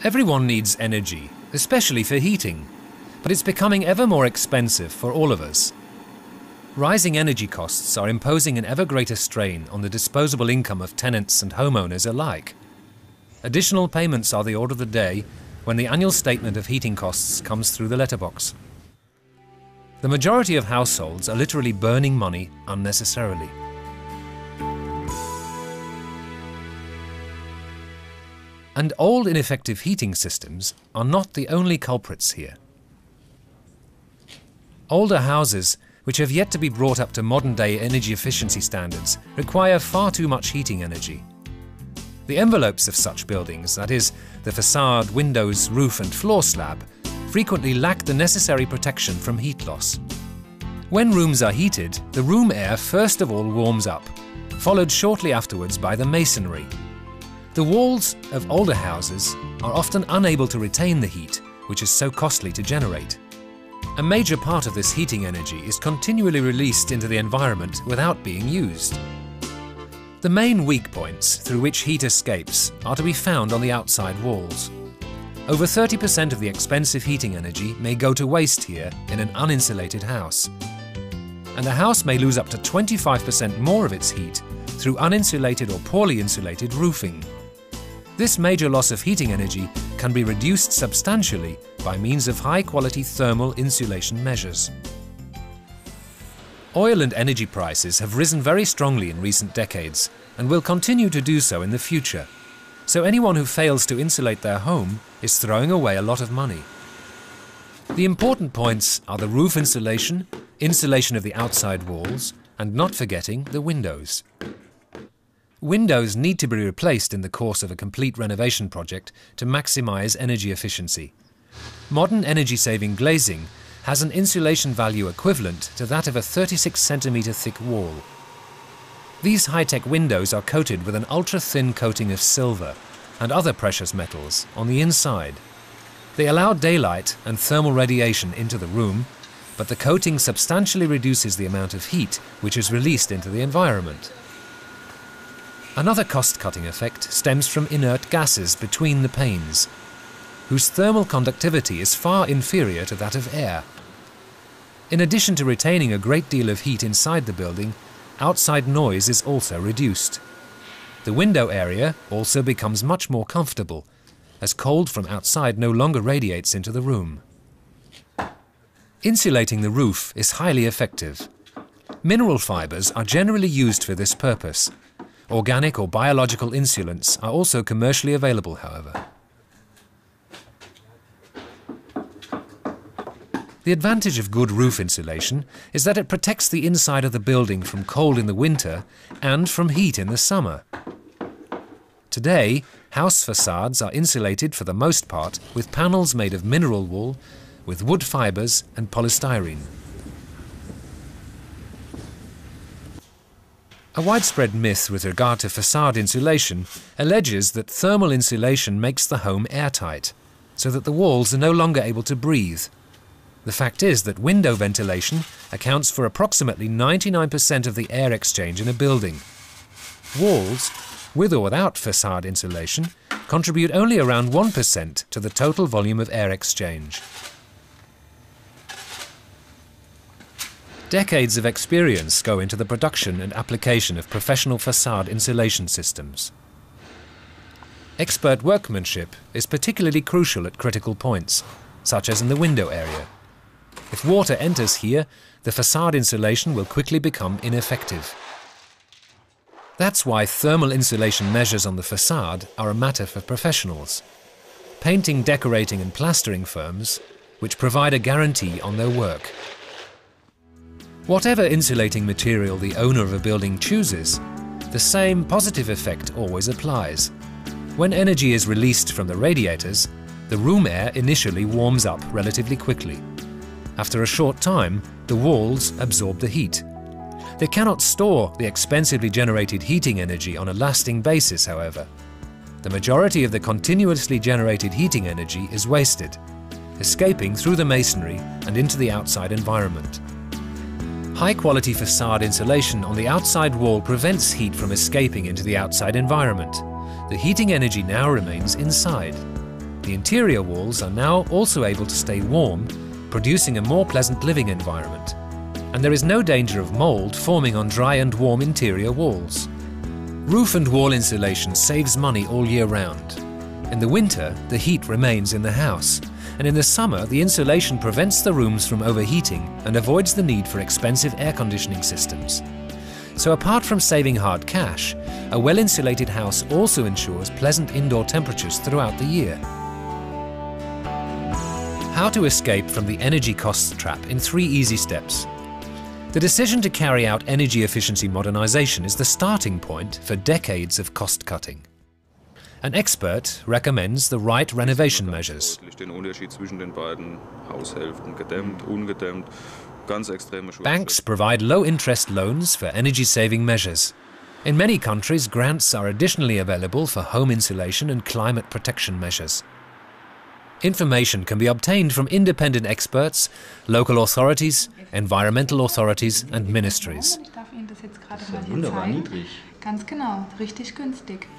Everyone needs energy, especially for heating, but it's becoming ever more expensive for all of us. Rising energy costs are imposing an ever greater strain on the disposable income of tenants and homeowners alike. Additional payments are the order of the day when the annual statement of heating costs comes through the letterbox. The majority of households are literally burning money unnecessarily. And old ineffective heating systems are not the only culprits here. Older houses, which have yet to be brought up to modern-day energy efficiency standards, require far too much heating energy. The envelopes of such buildings, that is, the facade, windows, roof and floor slab, frequently lack the necessary protection from heat loss. When rooms are heated, the room air first of all warms up, followed shortly afterwards by the masonry. The walls of older houses are often unable to retain the heat, which is so costly to generate. A major part of this heating energy is continually released into the environment without being used. The main weak points through which heat escapes are to be found on the outside walls. Over 30% of the expensive heating energy may go to waste here in an uninsulated house. And a house may lose up to 25% more of its heat through uninsulated or poorly insulated roofing. This major loss of heating energy can be reduced substantially by means of high-quality thermal insulation measures. Oil and energy prices have risen very strongly in recent decades and will continue to do so in the future. So anyone who fails to insulate their home is throwing away a lot of money. The important points are the roof insulation, insulation of the outside walls, and not forgetting the windows. Windows need to be replaced in the course of a complete renovation project to maximize energy efficiency. Modern energy-saving glazing has an insulation value equivalent to that of a 36 centimeter thick wall. These high-tech windows are coated with an ultra-thin coating of silver and other precious metals on the inside. They allow daylight and thermal radiation into the room, but the coating substantially reduces the amount of heat which is released into the environment. Another cost-cutting effect stems from inert gases between the panes, whose thermal conductivity is far inferior to that of air. In addition to retaining a great deal of heat inside the building, outside noise is also reduced. The window area also becomes much more comfortable, as cold from outside no longer radiates into the room. Insulating the roof is highly effective. Mineral fibers are generally used for this purpose. Organic or biological insulants are also commercially available, however. The advantage of good roof insulation is that it protects the inside of the building from cold in the winter and from heat in the summer. Today, house facades are insulated for the most part with panels made of mineral wool, with wood fibers and polystyrene. A widespread myth with regard to facade insulation alleges that thermal insulation makes the home airtight, so that the walls are no longer able to breathe. The fact is that window ventilation accounts for approximately 99% of the air exchange in a building. Walls, with or without facade insulation, contribute only around 1% to the total volume of air exchange. Decades of experience go into the production and application of professional facade insulation systems. Expert workmanship is particularly crucial at critical points, such as in the window area. If water enters here, the facade insulation will quickly become ineffective. That's why thermal insulation measures on the facade are a matter for professionals. Painting, decorating and plastering firms, which provide a guarantee on their work. Whatever insulating material the owner of a building chooses, the same positive effect always applies. When energy is released from the radiators, the room air initially warms up relatively quickly. After a short time, the walls absorb the heat. They cannot store the expensively generated heating energy on a lasting basis, however. The majority of the continuously generated heating energy is wasted, escaping through the masonry and into the outside environment. High-quality facade insulation on the outside wall prevents heat from escaping into the outside environment. The heating energy now remains inside. The interior walls are now also able to stay warm, producing a more pleasant living environment. And there is no danger of mold forming on dry and warm interior walls. Roof and wall insulation saves money all year round. In the winter, the heat remains in the house, and in the summer, the insulation prevents the rooms from overheating and avoids the need for expensive air conditioning systems. So apart from saving hard cash, a well-insulated house also ensures pleasant indoor temperatures throughout the year. How to escape from the energy costs trap in 3 easy steps. The decision to carry out energy efficiency modernization is the starting point for decades of cost cutting. An expert recommends the right renovation measures. Banks provide low-interest loans for energy-saving measures. In many countries, grants are additionally available for home insulation and climate protection measures. Information can be obtained from independent experts, local authorities, environmental authorities and ministries.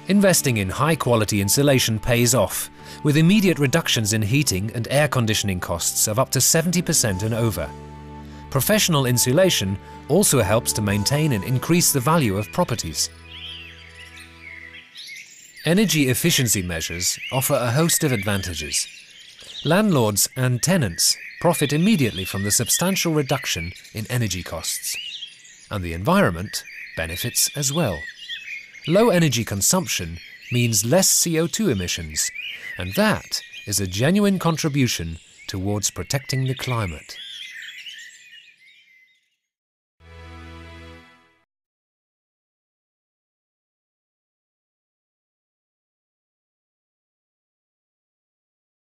Investing in high-quality insulation pays off, with immediate reductions in heating and air conditioning costs of up to 70% and over. Professional insulation also helps to maintain and increase the value of properties. Energy efficiency measures offer a host of advantages. Landlords and tenants profit immediately from the substantial reduction in energy costs. And the environment benefits as well. Low energy consumption means less CO2 emissions, and that is a genuine contribution towards protecting the climate.